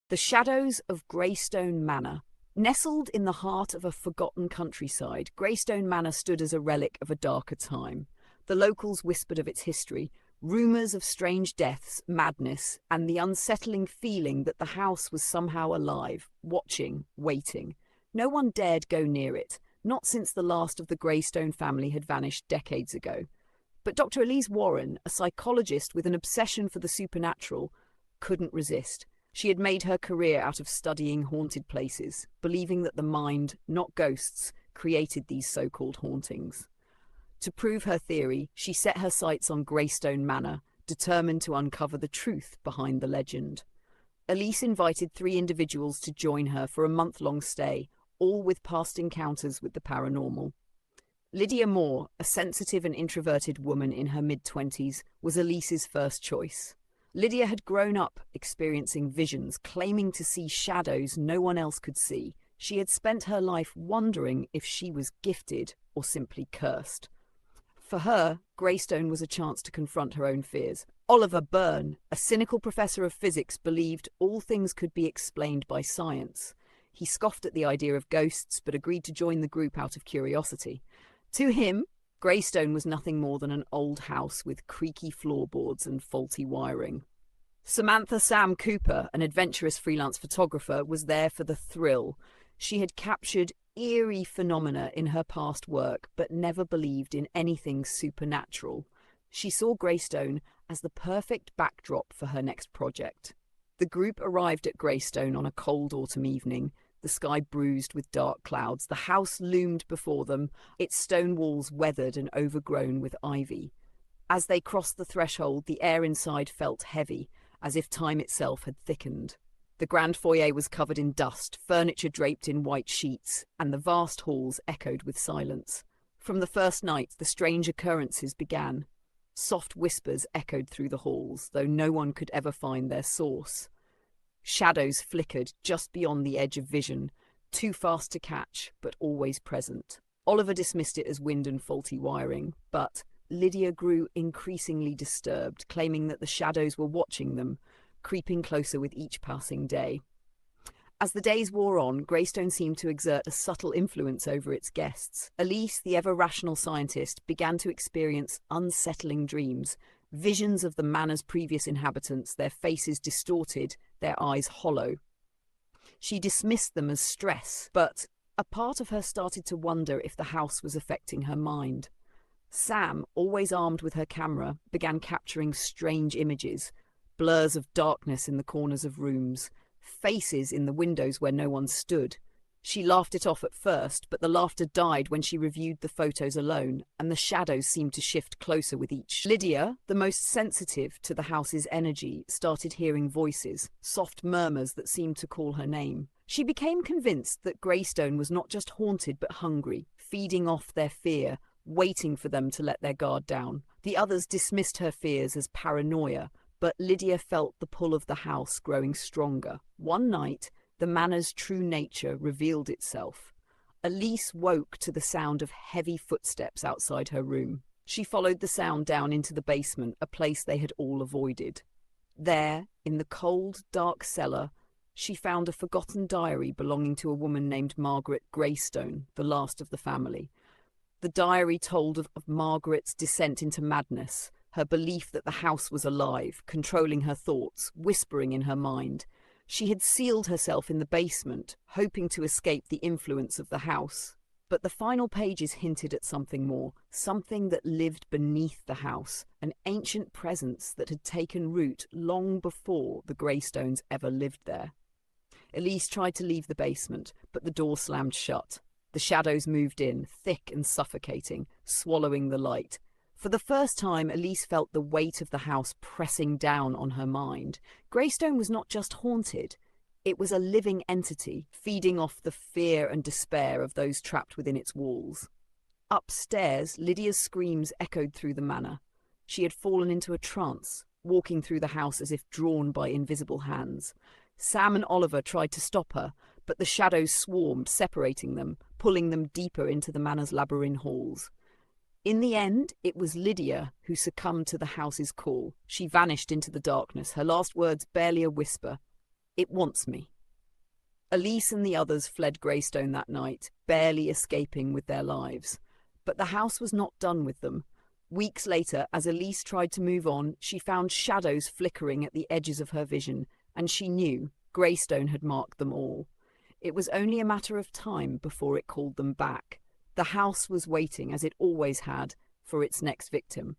The Shadows of Graystone Manor. Nestled in the heart of a forgotten countryside, Graystone Manor stood as a relic of a darker time. The locals whispered of its history, rumours of strange deaths, madness, and the unsettling feeling that the house was somehow alive, watching, waiting. No one dared go near it, not since the last of the Graystone family had vanished decades ago. But Dr. Elise Warren, a psychologist with an obsession for the supernatural, couldn't resist. She had made her career out of studying haunted places, believing that the mind, not ghosts, created these so-called hauntings. To prove her theory, she set her sights on Graystone Manor, determined to uncover the truth behind the legend. Elise invited 3 individuals to join her for a month-long stay, all with past encounters with the paranormal. Lydia Moore, a sensitive and introverted woman in her mid-20s, was Elise's first choice. Lydia had grown up experiencing visions, claiming to see shadows no one else could see. She had spent her life wondering if she was gifted or simply cursed. For her, Graystone was a chance to confront her own fears. Oliver Byrne, a cynical professor of physics, believed all things could be explained by science. He scoffed at the idea of ghosts, but agreed to join the group out of curiosity. To him, Graystone was nothing more than an old house with creaky floorboards and faulty wiring. Samantha Sam Cooper, an adventurous freelance photographer, was there for the thrill. She had captured eerie phenomena in her past work, but never believed in anything supernatural. She saw Graystone as the perfect backdrop for her next project. The group arrived at Graystone on a cold autumn evening, the sky bruised with dark clouds. The house loomed before them, its stone walls weathered and overgrown with ivy. As they crossed the threshold, the air inside felt heavy, as if time itself had thickened. The grand foyer was covered in dust, furniture draped in white sheets, and the vast halls echoed with silence. From the first night, the strange occurrences began. Soft whispers echoed through the halls, though no one could ever find their source. Shadows flickered just beyond the edge of vision, too fast to catch, but always present. Oliver dismissed it as wind and faulty wiring, but Lydia grew increasingly disturbed, claiming that the shadows were watching them, creeping closer with each passing day. As the days wore on, Graystone seemed to exert a subtle influence over its guests. Elise, the ever-rational scientist, began to experience unsettling dreams, visions of the manor's previous inhabitants, their faces distorted, their eyes hollow. She dismissed them as stress, but a part of her started to wonder if the house was affecting her mind. Sam, always armed with her camera, began capturing strange images, blurs of darkness in the corners of rooms, faces in the windows where no one stood. She laughed it off at first, but the laughter died when she reviewed the photos alone, and the shadows seemed to shift closer with each. Lydia, the most sensitive to the house's energy, started hearing voices, soft murmurs that seemed to call her name. She became convinced that Graystone was not just haunted but hungry, feeding off their fear, waiting for them to let their guard down. The others dismissed her fears as paranoia, but Lydia felt the pull of the house growing stronger. One night, the manor's true nature revealed itself. Elise woke to the sound of heavy footsteps outside her room. She followed the sound down into the basement, a place they had all avoided. There, in the cold, dark cellar, she found a forgotten diary belonging to a woman named Margaret Graystone, the last of the family. The diary told of Margaret's descent into madness, her belief that the house was alive, controlling her thoughts, whispering in her mind. She had sealed herself in the basement, hoping to escape the influence of the house. But the final pages hinted at something more, something that lived beneath the house, an ancient presence that had taken root long before the Graystones ever lived there. Elise tried to leave the basement, but the door slammed shut. The shadows moved in, thick and suffocating, swallowing the light. For the first time, Elise felt the weight of the house pressing down on her mind. Graystone was not just haunted. It was a living entity, feeding off the fear and despair of those trapped within its walls. Upstairs, Lydia's screams echoed through the manor. She had fallen into a trance, walking through the house as if drawn by invisible hands. Sam and Oliver tried to stop her, but the shadows swarmed, separating them, pulling them deeper into the manor's labyrinth halls. In the end, it was Lydia who succumbed to the house's call. She vanished into the darkness, her last words barely a whisper. It wants me. Elise and the others fled Graystone that night, barely escaping with their lives. But the house was not done with them. Weeks later, as Elise tried to move on, she found shadows flickering at the edges of her vision, and she knew Graystone had marked them all. It was only a matter of time before it called them back. The house was waiting, as it always had, for its next victim.